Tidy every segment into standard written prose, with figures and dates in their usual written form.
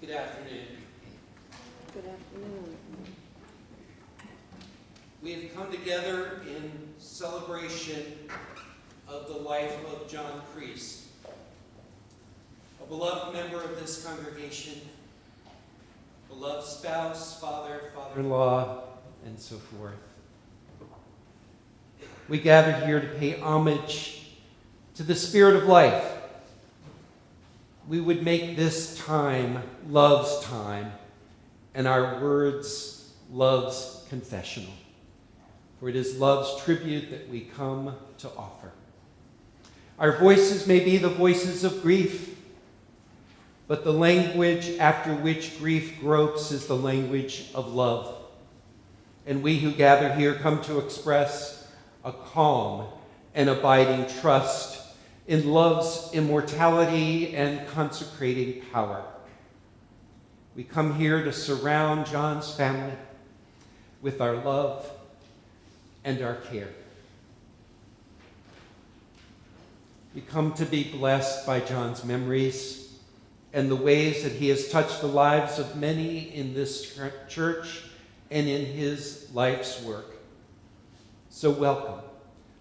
Good afternoon. Good afternoon. We have come together in celebration of the life of John Priest, a beloved member of this congregation, beloved spouse, father, father-in-law, and so forth. We gathered here to pay homage to the Spirit of life. We would make this time love's time, and our words love's confessional. for it is love's tribute that we come to offer. Our voices may be the voices of grief, but the language after which grief gropes is the language of love. And we who gather here come to express a calm and abiding trust in love's immortality and consecrating power. We come here to surround John's family with our love and our care. We come to be blessed by John's memories and the ways that he has touched the lives of many in this church and in his life's work. So welcome.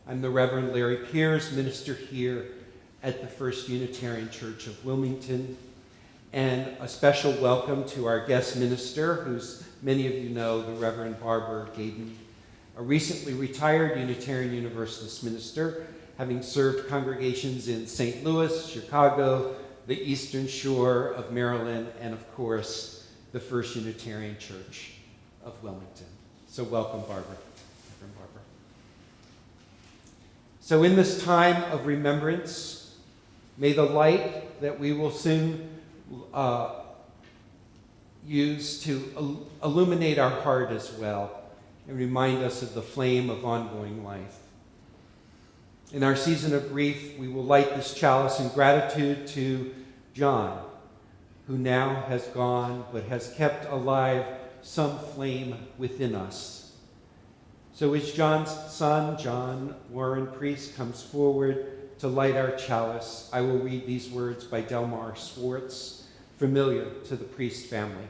I'm the Reverend Larry Piers, minister here at the First Unitarian Church of Wilmington. And a special welcome to our guest minister, who's many of you know, the Reverend Barbara Gadon, a recently retired Unitarian Universalist minister, having served congregations in St. Louis, Chicago, the Eastern Shore of Maryland, and of course, the First Unitarian Church of Wilmington. So welcome, Barbara. Reverend Barbara. So in this time of remembrance, may the light that we will soon use to illuminate our heart as well and remind us of the flame of ongoing life. In our season of grief, we will light this chalice in gratitude to John, who now has gone but has kept alive some flame within us. So as John's son, John Warren Priest, comes forward to light our chalice, I will read these words by Delmar Swartz, familiar to the Priest family.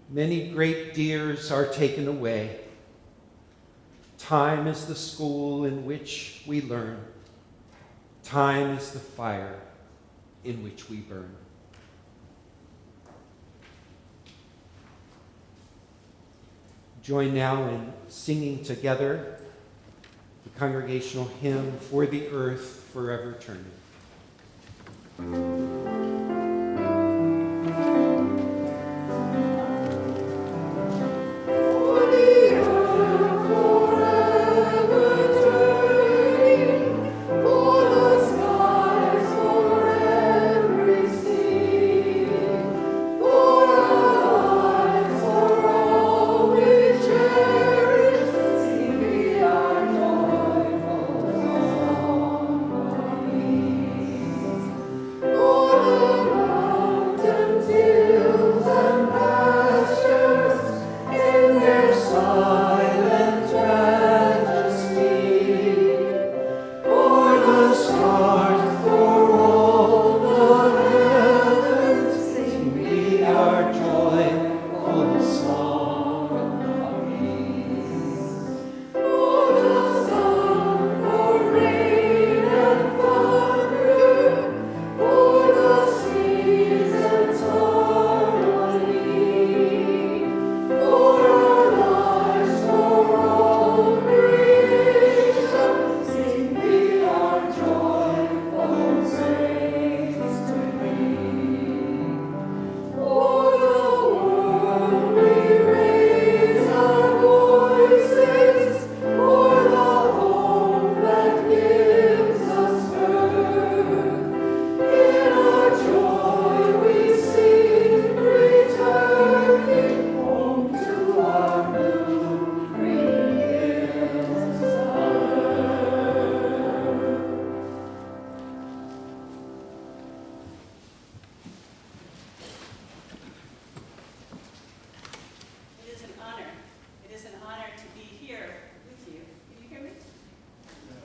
Many great dears are taken away. Time is the school in which we learn. Time is the fire in which we burn. Join now in singing together the congregational hymn, For the Earth Forever Turning.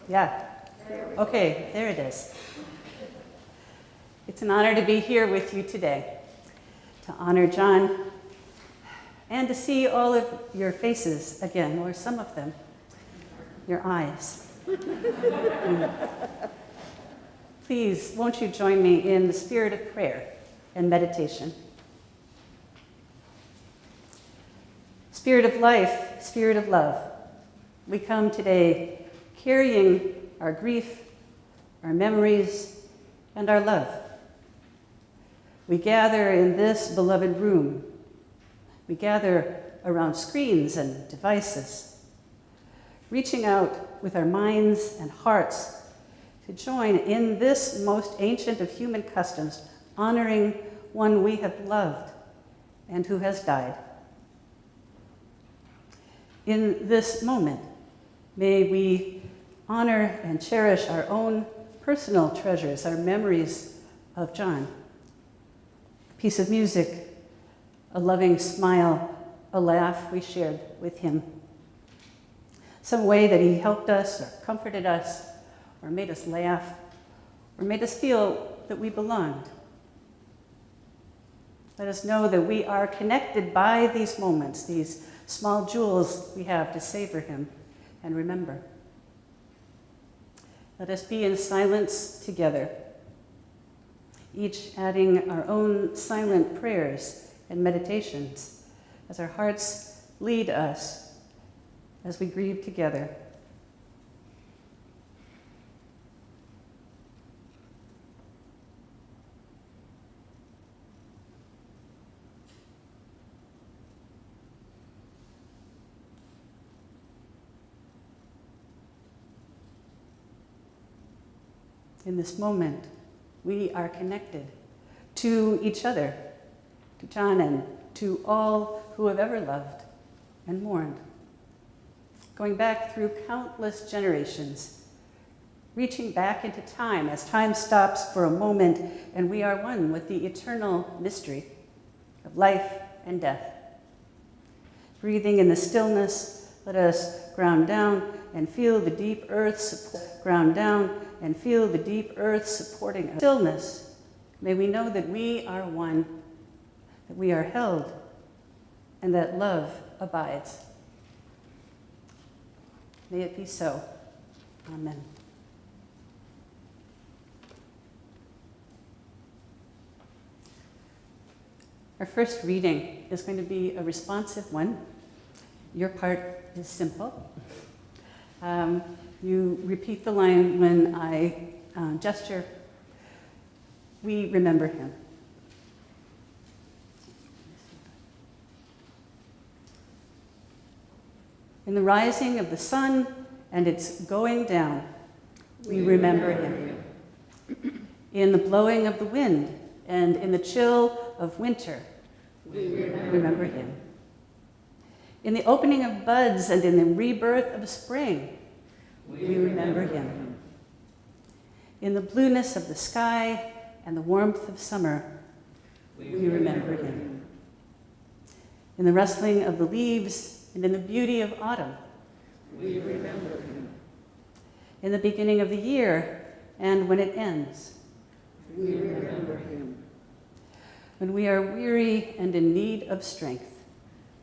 Yeah. Okay, there it is. It's an honor to be here with you today, to honor John, and to see all of your faces again, or some of them, your eyes. Please, won't you join me in the spirit of prayer and meditation? Spirit of life, spirit of love, we come today carrying our grief, our memories, and our love. We gather in this beloved room. We gather around screens and devices, reaching out with our minds and hearts to join in this most ancient of human customs, honoring one we have loved and who has died. In this moment, may we honor and cherish our own personal treasures, our memories of John. A piece of music, a loving smile, a laugh we shared with him. Some way that he helped us or comforted us or made us laugh or made us feel that we belonged. Let us know that we are connected by these moments, these small jewels we have to savor him and remember. Let us be in silence together, each adding our own silent prayers and meditations as our hearts lead us as we grieve together. In this moment, we are connected to each other, to John and to all who have ever loved and mourned, going back through countless generations, reaching back into time as time stops for a moment and we are one with the eternal mystery of life and death. Breathing in the stillness, let us ground down and feel the deep earth supporting us. Stillness, may we know that we are one, that we are held, and that love abides. May it be so. Amen. Our first reading is going to be a responsive one. Your part is simple. You repeat the line when I gesture. We remember him. In the rising of the sun and its going down, we remember him. In the blowing of the wind and in the chill of winter, we remember him. In the opening of buds and in the rebirth of spring, we remember him. In the blueness of the sky and the warmth of summer, we remember him. In the rustling of the leaves and in the beauty of autumn, we remember him. In the beginning of the year and when it ends, we remember him. When we are weary and in need of strength,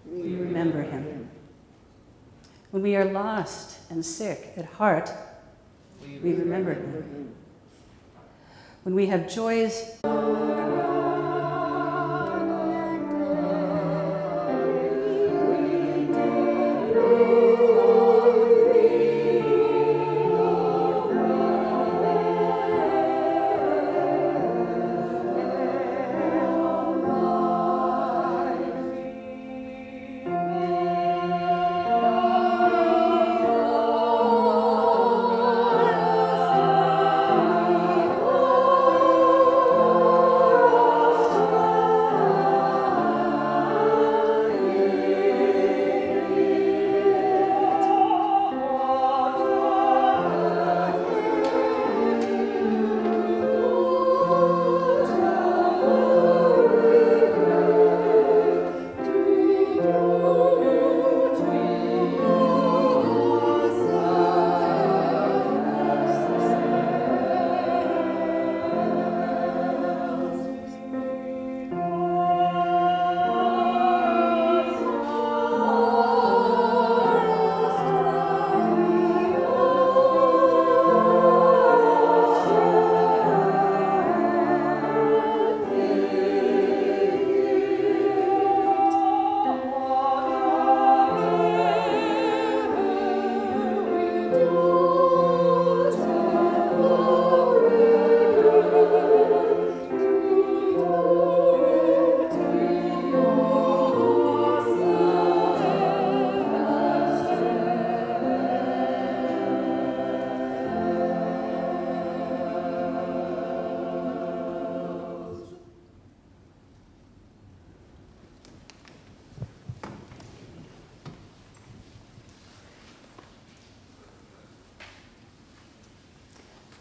we remember him. When we are lost and sick at heart, we remember him. When we have joys,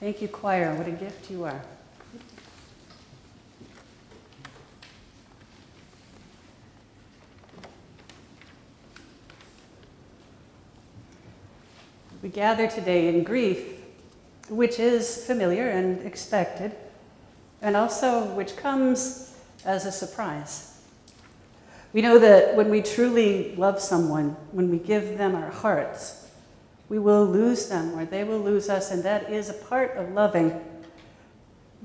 Thank you, choir. What a gift you are. We gather today in grief, which is familiar and expected, and also which comes as a surprise. We know that when we truly love someone, when we give them our hearts, we will lose them or they will lose us, and that is a part of loving.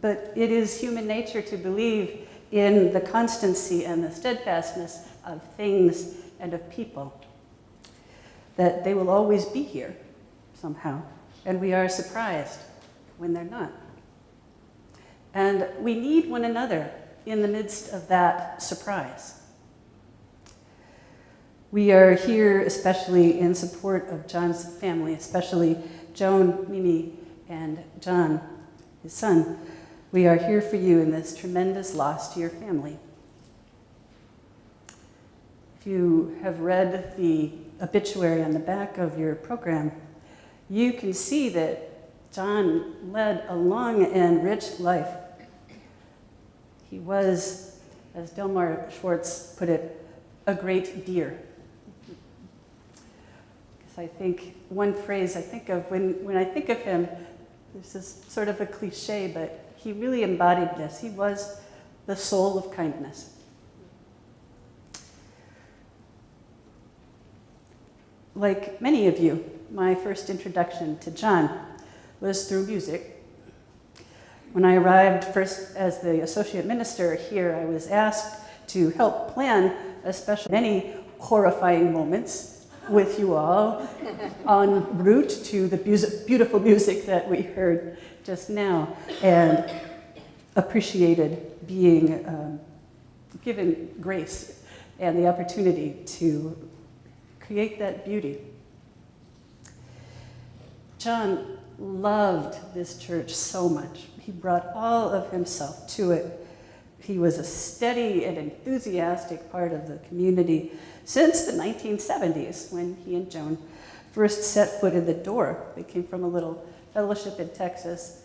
But it is human nature to believe in the constancy and the steadfastness of things and of people, that they will always be here somehow, and we are surprised when they're not. And we need one another in the midst of that surprise. We are here especially in support of John's family, especially Joan, Mimi, and John, his son. We are here for you in this tremendous loss to your family. If you have read the obituary on the back of your program, you can see that John led a long and rich life. He was, as Delmar Schwartz put it, a great deer. Because I think one phrase I think of when I think of him, this is sort of a cliche, but he really embodied this. He was the soul of kindness. Like many of you, my first introduction to John was through music. When I arrived first as the associate minister here, I was asked to help plan a special, many horrifying moments with you all en route to the beautiful music that we heard just now, and appreciated being given grace and the opportunity to create that beauty. John loved this church so much. He brought all of himself to it. He was a steady and enthusiastic part of the community since the 1970s, when he and Joan first set foot in the door. They came from a little fellowship in Texas,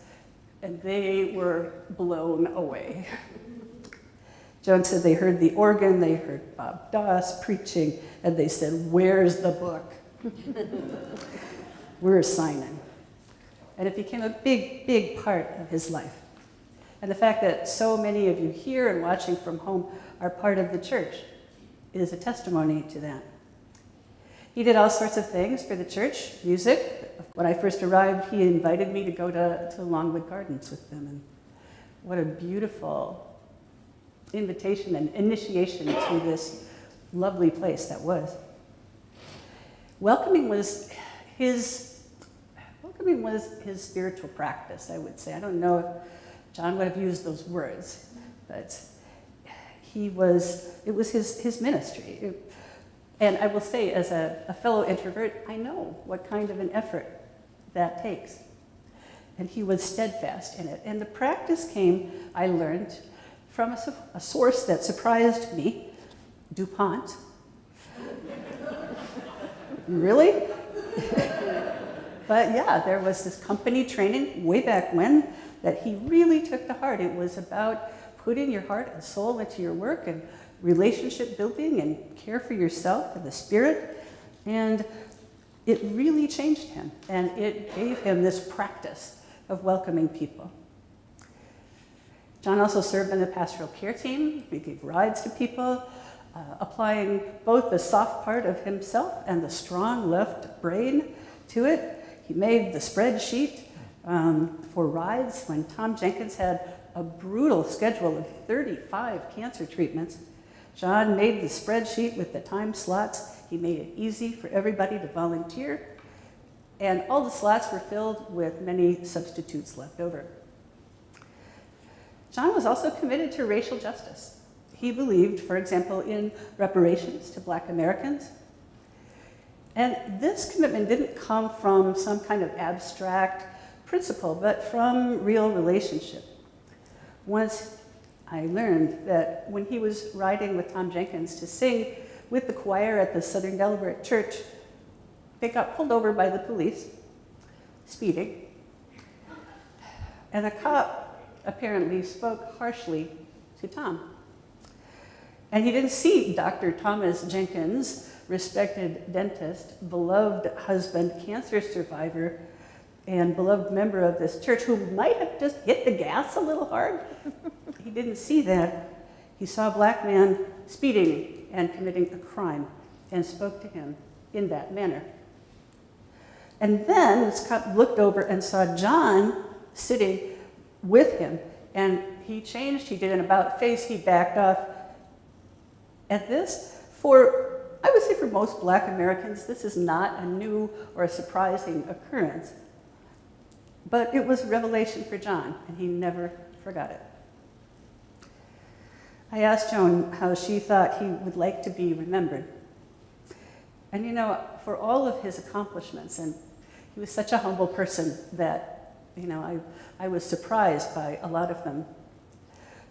and they were blown away. Joan said they heard the organ, they heard Bob Doss preaching, and they said, "Where's the book?" We're signing. And it became a big, big part of his life. And the fact that so many of you here and watching from home are part of the church is a testimony to that. He did all sorts of things for the church, music. When I first arrived, he invited me to go to Longwood Gardens with them. And what a beautiful invitation and initiation to this lovely place that was. Welcoming was his spiritual practice, I would say. I don't know if John would have used those words, but it was his ministry. And I will say, as a fellow introvert, I know what kind of an effort that takes. And he was steadfast in it. And the practice came, I learned, from a source that surprised me, DuPont. Really? But yeah, there was this company training way back when that he really took to heart. It was about putting your heart and soul into your work and relationship building and care for yourself and the spirit. And it really changed him. And it gave him this practice of welcoming people. John also served on the pastoral care team. He gave rides to people, applying both the soft part of himself and the strong left brain to it. He made the spreadsheet for rides when Tom Jenkins had a brutal schedule of 35 cancer treatments. John made the spreadsheet with the time slots. He made it easy for everybody to volunteer. And all the slots were filled with many substitutes left over. John was also committed to racial justice. He believed, for example, in reparations to Black Americans. And this commitment didn't come from some kind of abstract principle, but from real relationship. Once I learned that when he was riding with Tom Jenkins to sing with the choir at the Southern Delaware Church, they got pulled over by the police, speeding. And the cop apparently spoke harshly to Tom. And he didn't see Dr. Thomas Jenkins, respected dentist, beloved husband, cancer survivor, and beloved member of this church who might have just hit the gas a little hard. He didn't see that. He saw a black man speeding and committing a crime and spoke to him in that manner. And then this cop looked over and saw John sitting with him, and he changed. He did an about face. He backed off. At this, I would say for most black Americans, this is not a new or a surprising occurrence. But it was revelation for John, and he never forgot it. I asked Joan how she thought he would like to be remembered. And for all of his accomplishments, and he was such a humble person that, I was surprised by a lot of them.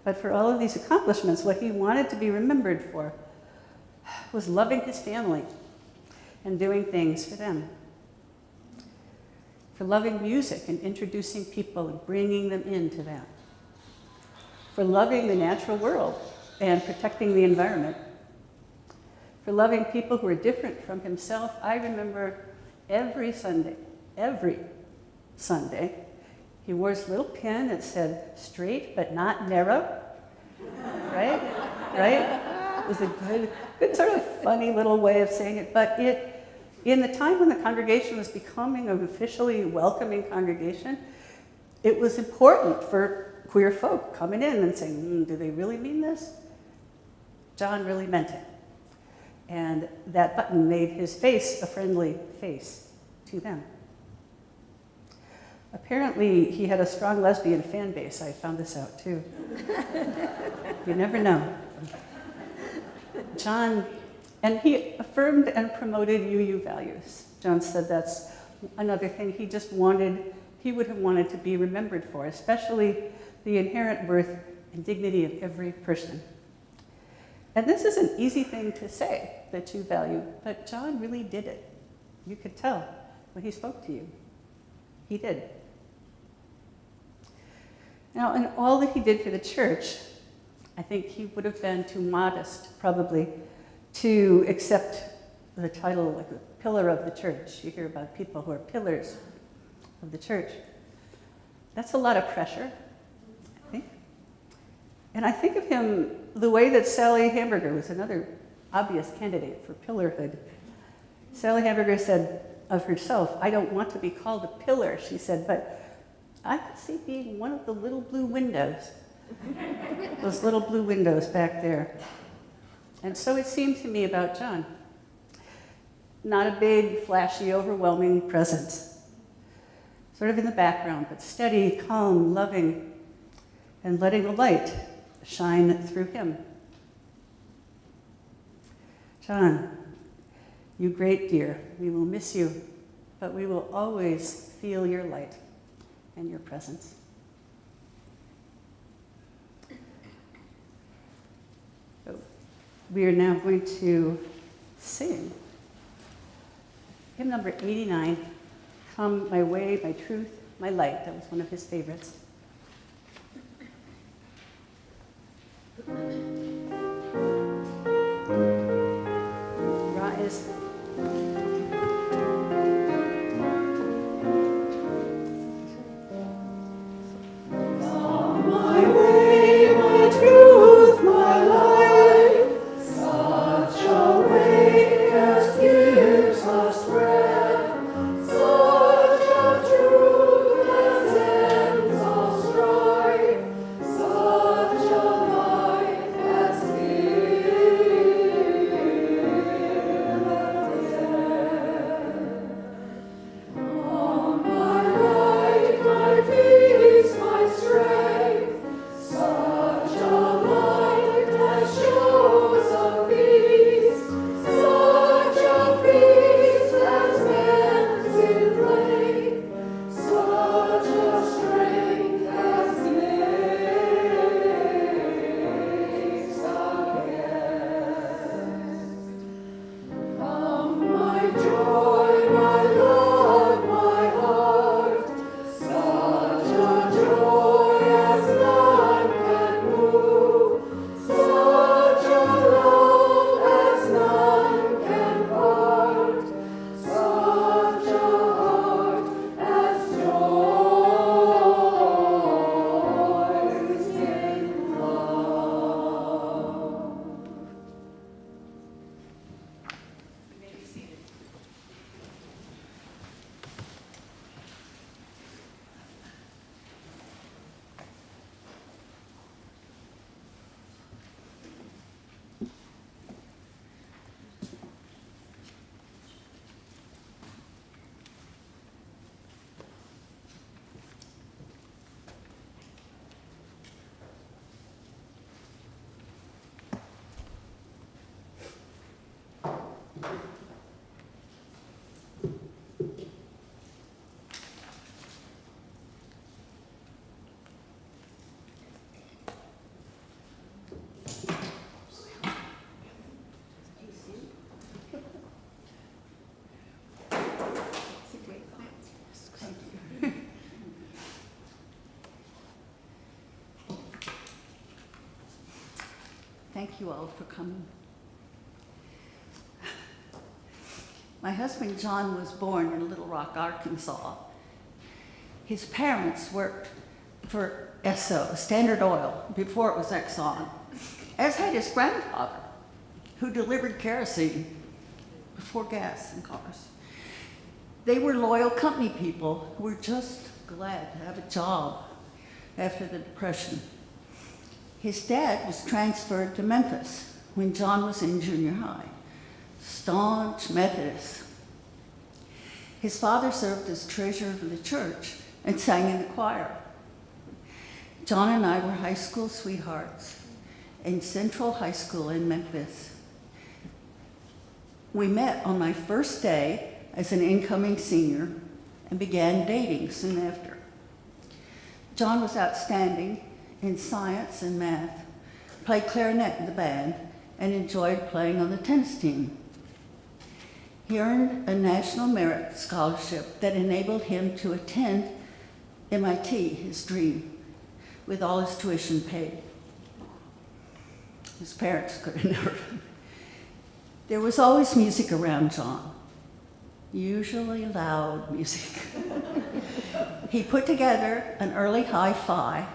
But for all of these accomplishments, what he wanted to be remembered for was loving his family and doing things for them. For loving music and introducing people and bringing them into that. For loving the natural world and protecting the environment. For loving people who are different from himself. I remember every Sunday, he wore his little pin that said, straight but not narrow, right? It was a good sort of funny little way of saying it, but in the time when the congregation was becoming an officially welcoming congregation, it was important for queer folk coming in and saying, do they really mean this? John really meant it. And that button made his face a friendly face to them. Apparently, he had a strong lesbian fan base. I found this out, too. You never know. John, and he affirmed and promoted UU values. Joan said that's another thing he would have wanted to be remembered for, especially the inherent worth and dignity of every person. And this is an easy thing to say, that you value, but John really did it. You could tell when he spoke to you. He did. Now, in all that he did for the church, I think he would have been too modest, probably, to accept the title like a pillar of the church. You hear about people who are pillars of the church. That's a lot of pressure, I think. And I think of him the way that Sally Hamburger was another obvious candidate for pillarhood. Sally Hamburger said of herself, I don't want to be called a pillar, she said, but I could see being one of the little blue windows. Those little blue windows back there. And so it seemed to me about John. Not a big, flashy, overwhelming presence. Sort of in the background, but steady, calm, loving, and letting the light shine through him. John, you great dear, we will miss you, but we will always feel your light and your presence. So we are now going to sing hymn number 89, Come My Way, My Truth, My Light. That was one of his favorites. Rise. Thank you all for coming. My husband John was born in Little Rock, Arkansas. His parents worked for Esso, Standard Oil, before it was Exxon, as had his grandfather, who delivered kerosene before gas in cars. They were loyal company people who were just glad to have a job after the Depression. His dad was transferred to Memphis when John was in junior high. Staunch Methodist. His father served as treasurer of the church and sang in the choir. John and I were high school sweethearts in Central High School in Memphis. We met on my first day as an incoming senior and began dating soon after. John was outstanding in science and math, played clarinet in the band, and enjoyed playing on the tennis team. He earned a National Merit Scholarship that enabled him to attend MIT, his dream, with all his tuition paid. His parents could have never. There was always music around John, usually loud music. He put together an early hi-fi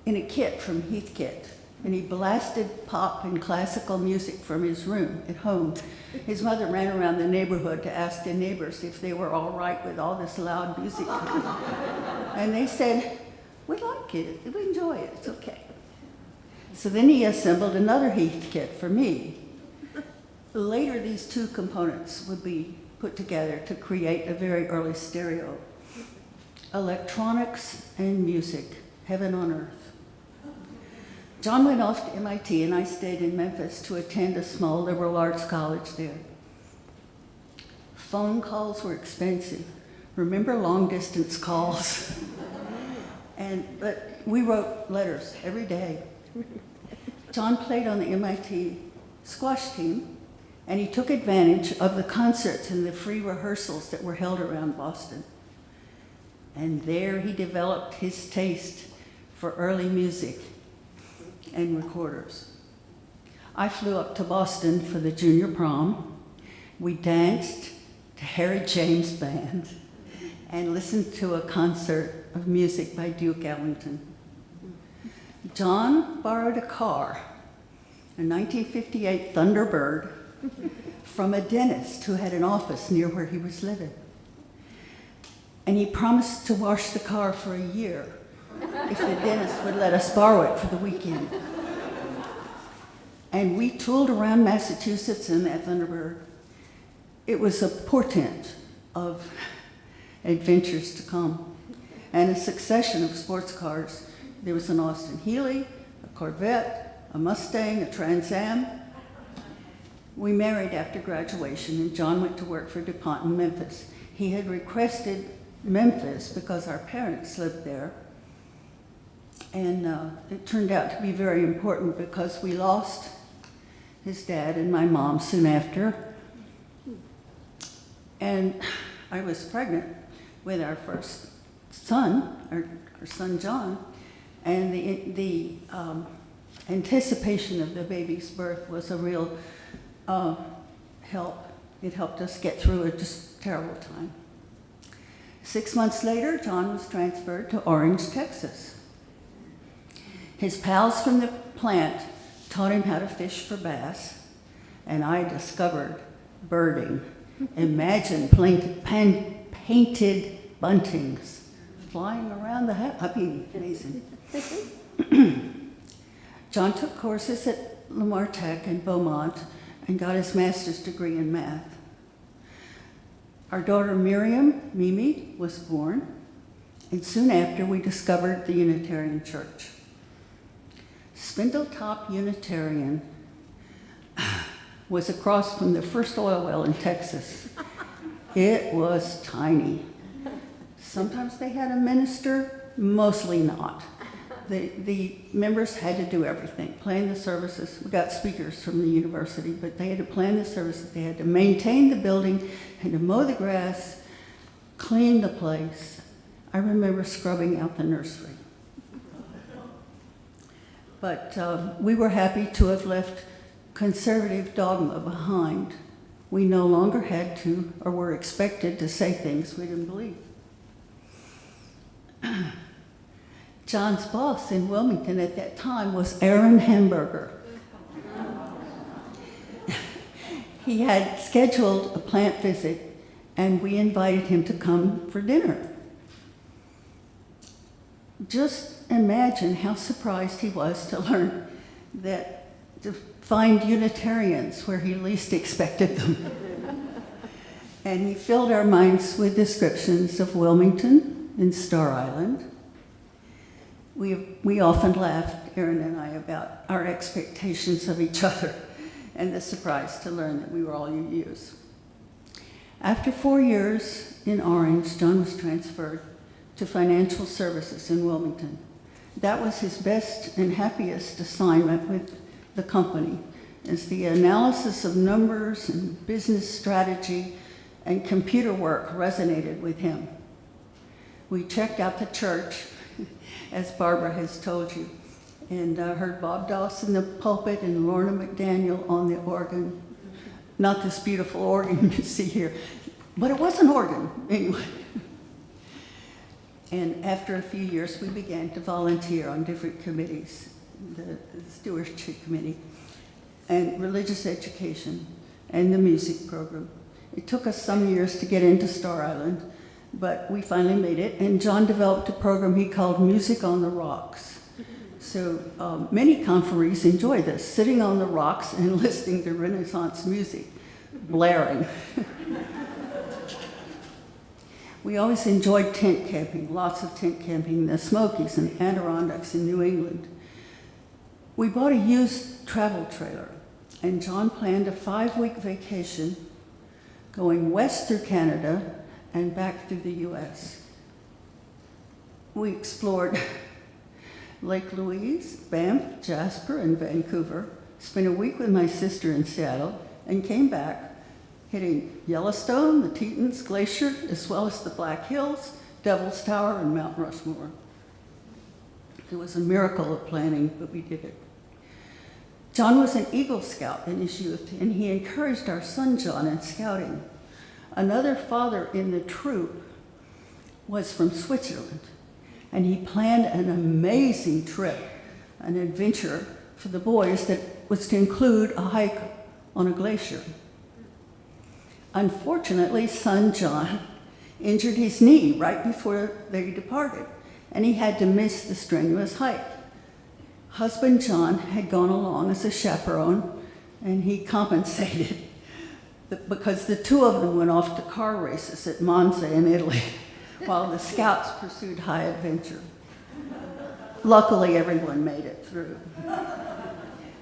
in a kit from Heathkit, and he blasted pop and classical music from his room at home. His mother ran around the neighborhood to ask the neighbors if they were all right with all this loud music coming on. And they said, "We like it, we enjoy it, it's okay." So then he assembled another Heathkit for me. Later, these two components would be put together to create a very early stereo. Electronics and music, heaven on earth. John went off to MIT and I stayed in Memphis to attend a small liberal arts college there. Phone calls were expensive. Remember long distance calls? But we wrote letters every day. John played on the MIT squash team, and he took advantage of the concerts and the free rehearsals that were held around Boston. And there he developed his taste for early music and recorders. I flew up to Boston for the junior prom. We danced to Harry James' band and listened to a concert of music by Duke Ellington. John borrowed a car, a 1958 Thunderbird, from a dentist who had an office near where he was living. And he promised to wash the car for a year if the dentist would let us borrow it for the weekend. And we tooled around Massachusetts in that Thunderbird. It was a portent of adventures to come and a succession of sports cars. There was an Austin Healey, a Corvette, a Mustang, a Trans Am. We married after graduation, and John went to work for DuPont in Memphis. He had requested Memphis because our parents lived there. And it turned out to be very important because we lost his dad and my mom soon after. And I was pregnant with our first son, our son John, and the anticipation of the baby's birth was a real help. It helped us get through a just terrible time. 6 months later, John was transferred to Orange, Texas. His pals from the plant taught him how to fish for bass, and I discovered birding. Imagine painted buntings flying around the house. I mean, amazing. John took courses at Lamar Tech in Beaumont and got his master's degree in math. Our daughter Miriam, Mimi, was born, and soon after we discovered the Unitarian Church. Spindletop Unitarian was across from the first oil well in Texas. It was tiny. Sometimes they had a minister, mostly not. The members had to do everything, plan the services. We got speakers from the university, but they had to plan the services. They had to maintain the building, had to mow the grass, clean the place. I remember scrubbing out the nursery. But we were happy to have left conservative dogma behind. We no longer had to or were expected to say things we didn't believe. John's boss in Wilmington at that time was Aaron Hamburger. He had scheduled a plant visit, and we invited him to come for dinner. Just imagine how surprised he was to learn that to find Unitarians where he least expected them. And he filled our minds with descriptions of Wilmington and Star Island. We often laughed, Aaron and I, about our expectations of each other and the surprise to learn that we were all UUs. After 4 years in Orange, John was transferred to financial services in Wilmington. That was his best and happiest assignment with the company, as the analysis of numbers and business strategy and computer work resonated with him. We checked out the church, as Barbara has told you, and heard Bob Doss in the pulpit and Lorna McDaniel on the organ. Not this beautiful organ you see here, but it was an organ anyway. And after a few years, we began to volunteer on different committees, the stewardship committee, and religious education, and the music program. It took us some years to get into Star Island, but we finally made it, and John developed a program he called Music on the Rocks. So many conferees enjoy this, sitting on the rocks and listening to Renaissance music, blaring. We always enjoyed tent camping, lots of tent camping in the Smokies and the Adirondacks in New England. We bought a used travel trailer, and John planned a 5-week vacation going west through Canada and back through the US. We explored Lake Louise, Banff, Jasper, and Vancouver, spent a week with my sister in Seattle, and came back, hitting Yellowstone, the Tetons Glacier, as well as the Black Hills, Devil's Tower, and Mount Rushmore. It was a miracle of planning, but we did it. John was an Eagle Scout in his youth, and he encouraged our son John in scouting. Another father in the troop was from Switzerland, and he planned an amazing trip, an adventure for the boys that was to include a hike on a glacier. Unfortunately, son John injured his knee right before they departed, and he had to miss the strenuous hike. Husband John had gone along as a chaperone, and he compensated because the two of them went off to car races at Monza in Italy, while the scouts pursued high adventure. Luckily, everyone made it through.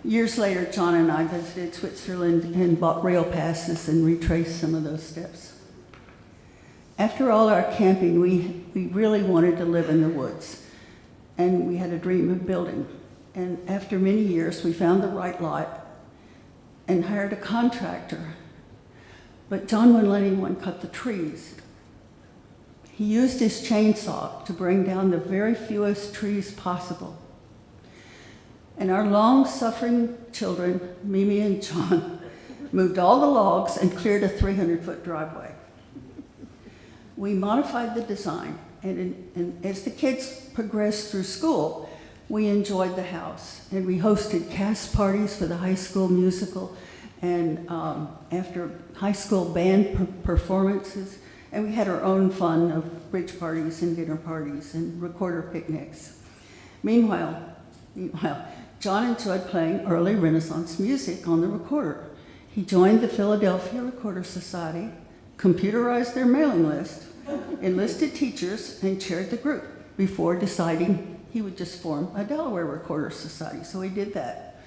Years later, John and I visited Switzerland and bought rail passes and retraced some of those steps. After all our camping, we really wanted to live in the woods, and we had a dream of building. And after many years, we found the right lot and hired a contractor. But John wouldn't let anyone cut the trees. He used his chainsaw to bring down the very fewest trees possible. And our long-suffering children, Mimi and John, moved all the logs and cleared a 300-foot driveway. We modified the design, and as the kids progressed through school, we enjoyed the house, and we hosted cast parties for the high school musical, and after high school band performances, and we had our own fun of bridge parties and dinner parties and recorder picnics. Meanwhile, John enjoyed playing early Renaissance music on the recorder. He joined the Philadelphia Recorder Society, computerized their mailing list, enlisted teachers, and chaired the group before deciding he would just form a Delaware Recorder Society. So he did that.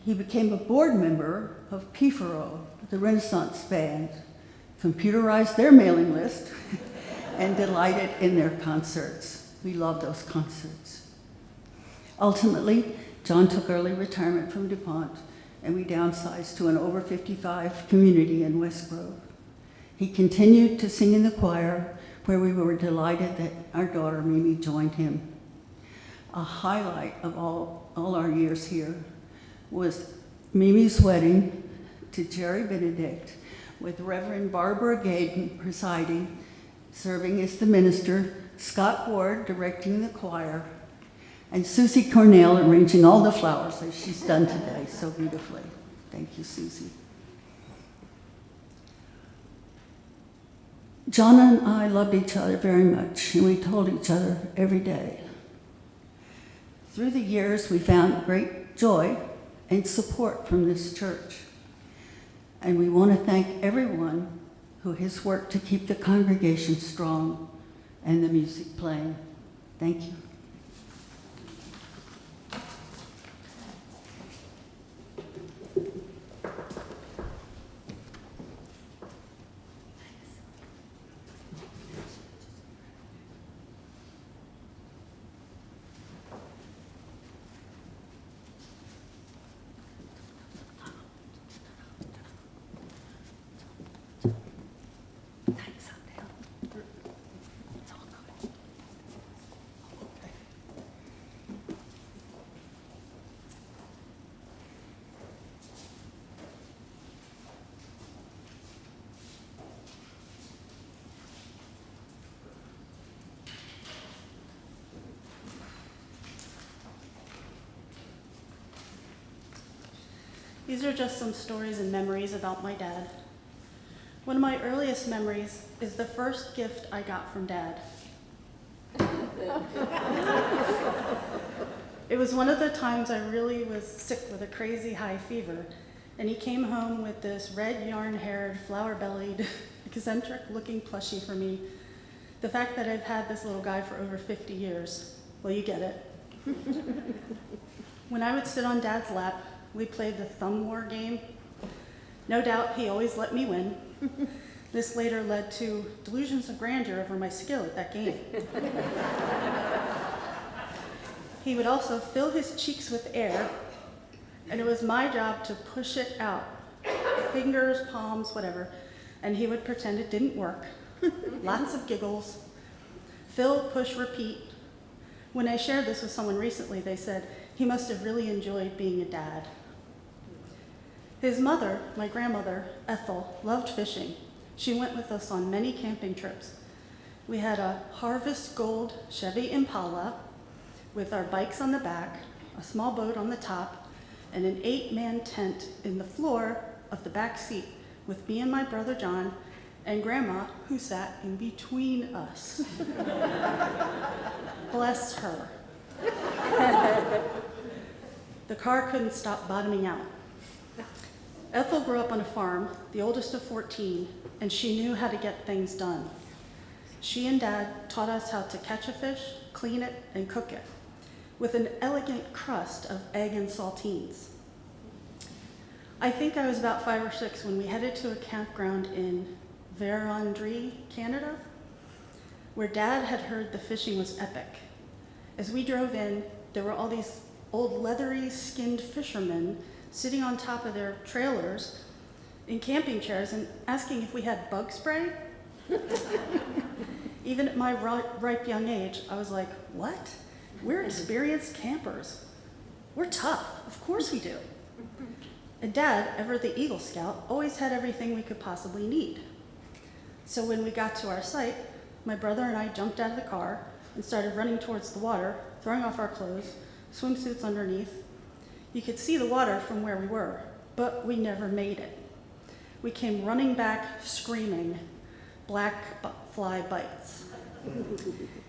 He became a board member of PFRO, the Renaissance Band, computerized their mailing list, and delighted in their concerts. We loved those concerts. Ultimately, John took early retirement from DuPont, and we downsized to an over 55 community in West Grove. He continued to sing in the choir, where we were delighted that our daughter Mimi joined him. A highlight of all all our years here was Mimi's wedding to Jerry Benedict, with Reverend Barbara Gadon presiding, serving as the minister, Scott Ward directing the choir, and Susie Cornell arranging all the flowers as she's done today so beautifully. Thank you, Susie. John and I loved each other very much, and we told each other every day. Through the years, we found great joy and support from this church. And we want to thank everyone who has worked to keep the congregation strong and the music playing. Thank you. Thanks, Adele. It's all good. These are just some stories and memories about my dad. One of my earliest memories is the first gift I got from Dad. It was one of the times I really was sick with a crazy high fever, and he came home with this red yarn-haired, flower-bellied, eccentric-looking plushie for me. The fact that I've had this little guy for over 50 years, well, you get it. When I would sit on Dad's lap, we played the thumb war game. No doubt he always let me win. This later led to delusions of grandeur over my skill at that game. He would also fill his cheeks with air, and it was my job to push it out. Fingers, palms, whatever. And he would pretend it didn't work. Lots of giggles. Fill, push, repeat. When I shared this with someone recently, they said he must have really enjoyed being a dad. His mother, my grandmother, Ethel, loved fishing. She went with us on many camping trips. We had a Harvest Gold Chevy Impala with our bikes on the back, a small boat on the top, and an 8-man tent in the floor of the back seat with me and my brother John and Grandma, who sat in between us. Bless her. The car couldn't stop bottoming out. Ethel grew up on a farm, the oldest of 14, and she knew how to get things done. She and Dad taught us how to catch a fish, clean it, and cook it, with an elegant crust of egg and saltines. I think I was about 5 or 6 when we headed to a campground in Verondre, Canada, where Dad had heard the fishing was epic. As we drove in, there were all these old leathery skinned fishermen sitting on top of their trailers in camping chairs and asking if we had bug spray. Even at my ripe young age, I was like, what? We're experienced campers. We're tough, of course we do. And Dad, ever the Eagle Scout, always had everything we could possibly need. So when we got to our site, my brother and I jumped out of the car and started running towards the water, throwing off our clothes, swimsuits underneath. You could see the water from where we were, but we never made it. We came running back, screaming, black fly bites.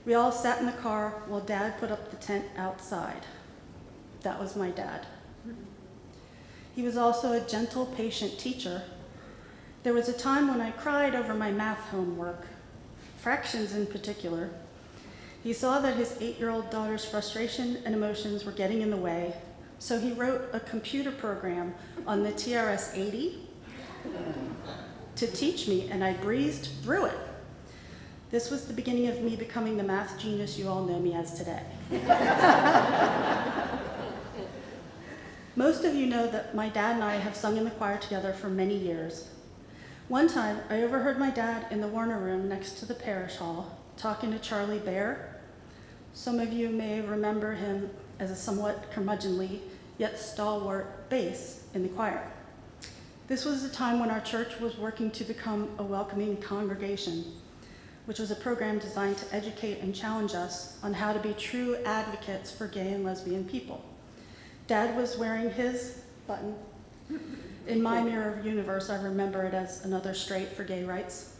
We all sat in the car while Dad put up the tent outside. That was my dad. He was also a gentle, patient teacher. There was a time when I cried over my math homework, fractions in particular. He saw that his 8-year-old daughter's frustration and emotions were getting in the way, so he wrote a computer program on the TRS-80 to teach me, and I breezed through it. This was the beginning of me becoming the math genius you all know me as today. Most of you know that my dad and I have sung in the choir together for many years. One time, I overheard my dad in the Warner room next to the parish hall talking to Charlie Bear. Some of you may remember him as a somewhat curmudgeonly yet stalwart bass in the choir. This was a time when our church was working to become a welcoming congregation, which was a program designed to educate and challenge us on how to be true advocates for gay and lesbian people. Dad was wearing his button. In my mirror of universe, I remember it as another straight for gay rights,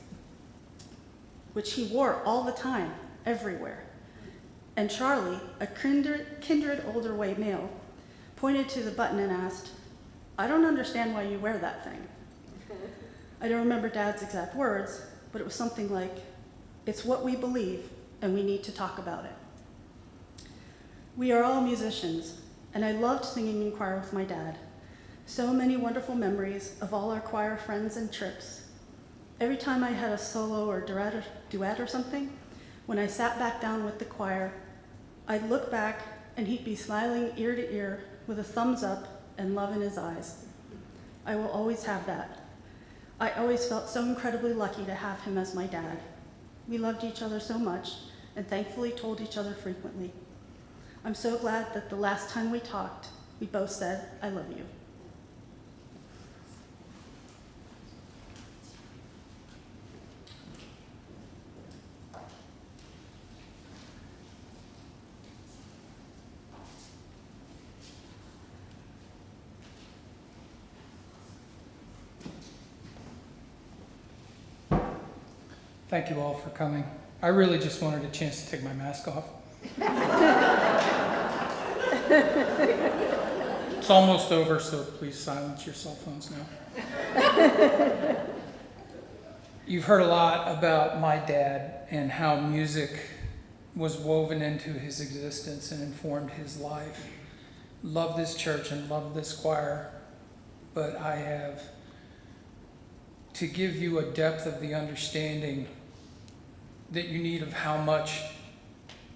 which he wore all the time, everywhere. And Charlie, a kindred older white male, pointed to the button and asked, "I don't understand why you wear that thing." I don't remember Dad's exact words, but it was something like, "It's what we believe, and we need to talk about it." We are all musicians, and I loved singing in choir with my dad. So many wonderful memories of all our choir friends and trips. Every time I had a solo or duet or something, when I sat back down with the choir, I'd look back and he'd be smiling ear to ear with a thumbs up and love in his eyes. I will always have that. I always felt so incredibly lucky to have him as my dad. We loved each other so much and thankfully told each other frequently. I'm so glad that the last time we talked, we both said, "I love you." Thank you all for coming. I really just wanted a chance to take my mask off. It's almost over, so please silence your cell phones now. You've heard a lot about my dad and how music was woven into his existence and informed his life. Loved this church and loved this choir, but I have to give you a depth of the understanding that you need of how much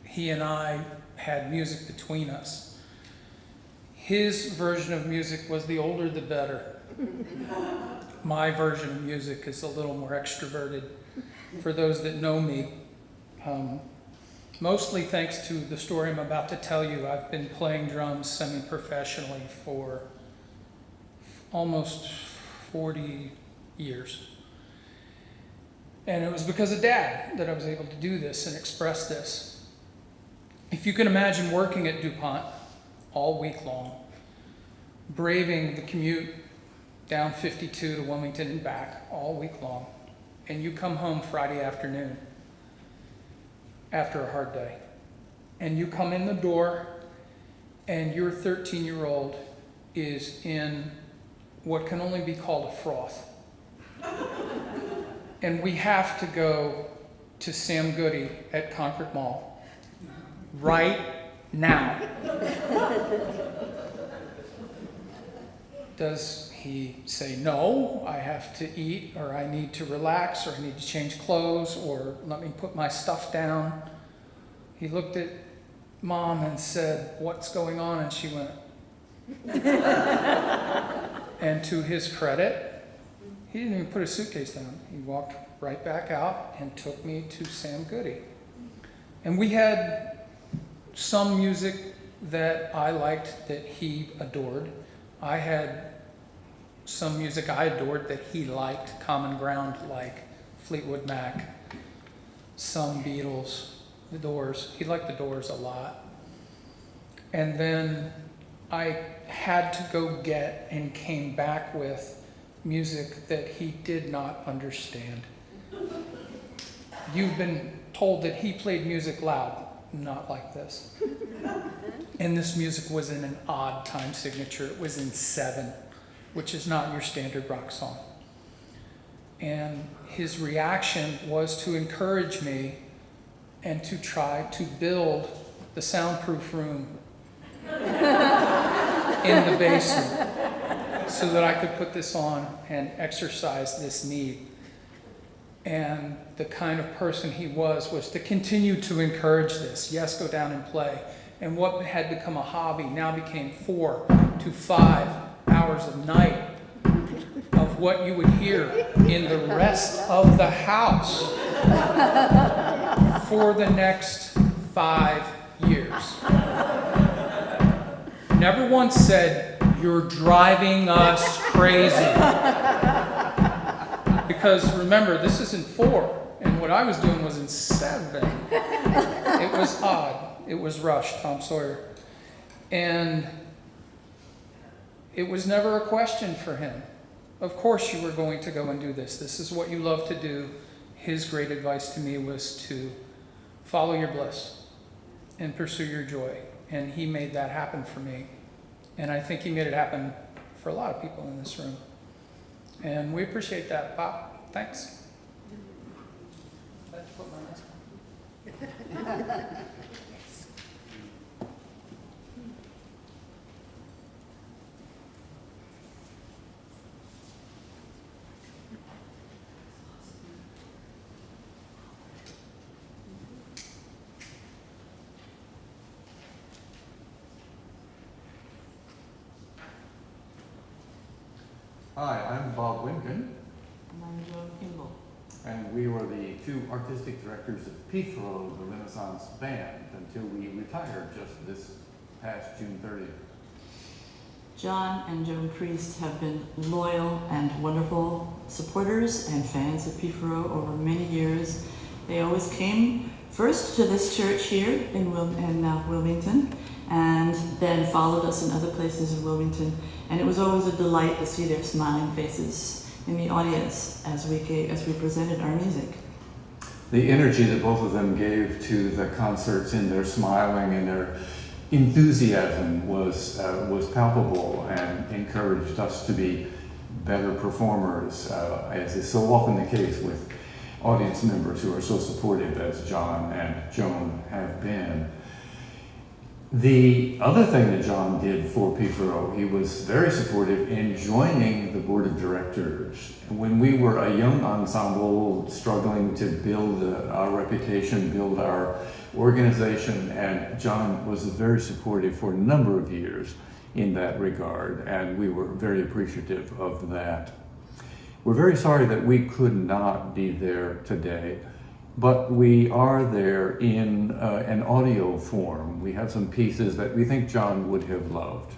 he and I had music between us. His version of music was the older the better. My version of music is a little more extroverted. For those that know me, mostly thanks to the story I'm about to tell you, I've been playing drums semi-professionally for almost 40 years. And it was because of Dad that I was able to do this and express this. If you can imagine working at DuPont all week long, braving the commute down 52 to Wilmington and back all week long, and you come home Friday afternoon after a hard day, and you come in the door and your 13-year-old is in what can only be called a froth. And we have to go to Sam Goody at Concord Mall right now. Does he say, "No, I have to eat," or "I need to relax," or "I need to change clothes," or "let me put my stuff down"? He looked at Mom and said, "What's going on?" And she went. And to his credit, he didn't even put his suitcase down. He walked right back out and took me to Sam Goody. And we had some music that I liked that he adored. I had some music I adored that he liked, common ground like Fleetwood Mac, some Beatles, The Doors. He liked The Doors a lot. And then I had to go get and came back with music that he did not understand. You've been told that he played music loud, not like this. And this music was in an odd time signature. It was in 7, which is not your standard rock song. And his reaction was to encourage me and to try to build the soundproof room in the basement so that I could put this on and exercise this need. And the kind of person he was to continue to encourage this. Yes, go down and play. And what had become a hobby now became 4 to 5 hours a night of what you would hear in the rest of the house for the next 5 years. never once said, "You're driving us crazy." Because remember, this is in 4, and what I was doing was in 7. It was odd. It was rushed, Tom Sawyer. And it was never a question for him. Of course you were going to go and do this. This is what you love to do. His great advice to me was to follow your bliss and pursue your joy. And he made that happen for me. And I think he made it happen for a lot of people in this room. And we appreciate that, Pop. Thanks. Hi, I'm Bob Winkin, And I'm Joan Kimball. and we were the 2 artistic directors of Pifro, the Renaissance band, until we retired just this past June 30th. John and Joan Priest have been loyal and wonderful supporters and fans of Pifro over many years. They always came first to this church here in Wilmington, and then followed us in other places in Wilmington. And it was always a delight to see their smiling faces in the audience as we presented our music. The energy that both of them gave to the concerts in their smiling and their enthusiasm was palpable and encouraged us to be better performers, as is so often the case with audience members who are so supportive as John and Joan have been. The other thing that John did for Pifro, he was very supportive in joining the board of directors. When we were a young ensemble struggling to build our reputation, build our organization, and John was very supportive for a number of years in that regard, and we were very appreciative of that. We're very sorry that we could not be there today, but we are there in an audio form. We have some pieces that we think John would have loved.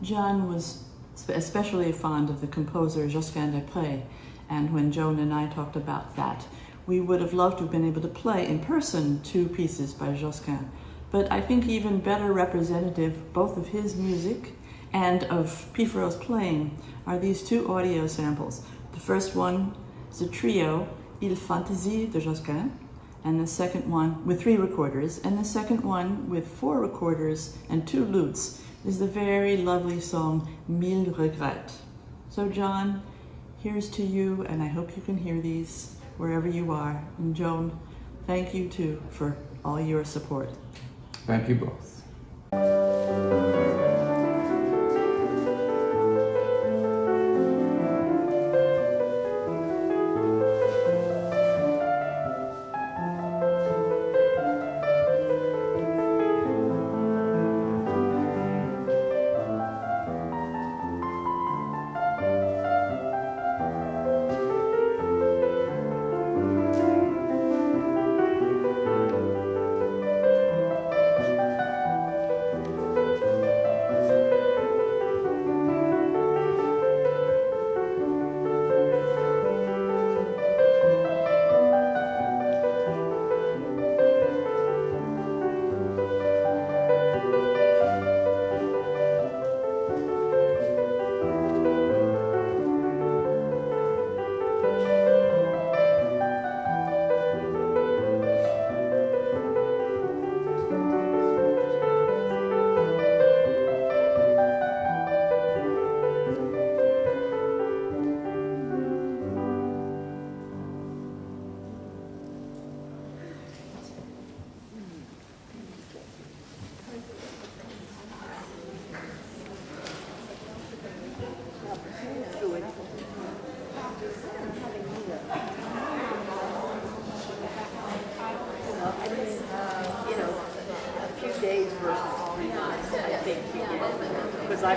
John was especially fond of the composer Josquin des Prez, and when Joan and I talked about that, we would have loved to have been able to play in person 2 pieces by Josquin. But I think even better representative both of his music and of Pifro's playing are these 2 audio samples. The first one is a trio, Il Fantaisie de Josquin, and the second one with 3 recorders, and the second one with 4 recorders and 2 lutes is the very lovely song Mille Regrets. So John, here's to you, and I hope you can hear these wherever you are. And Joan, thank you too for all your support. Thank you both. Days versus 3 months, I think, because I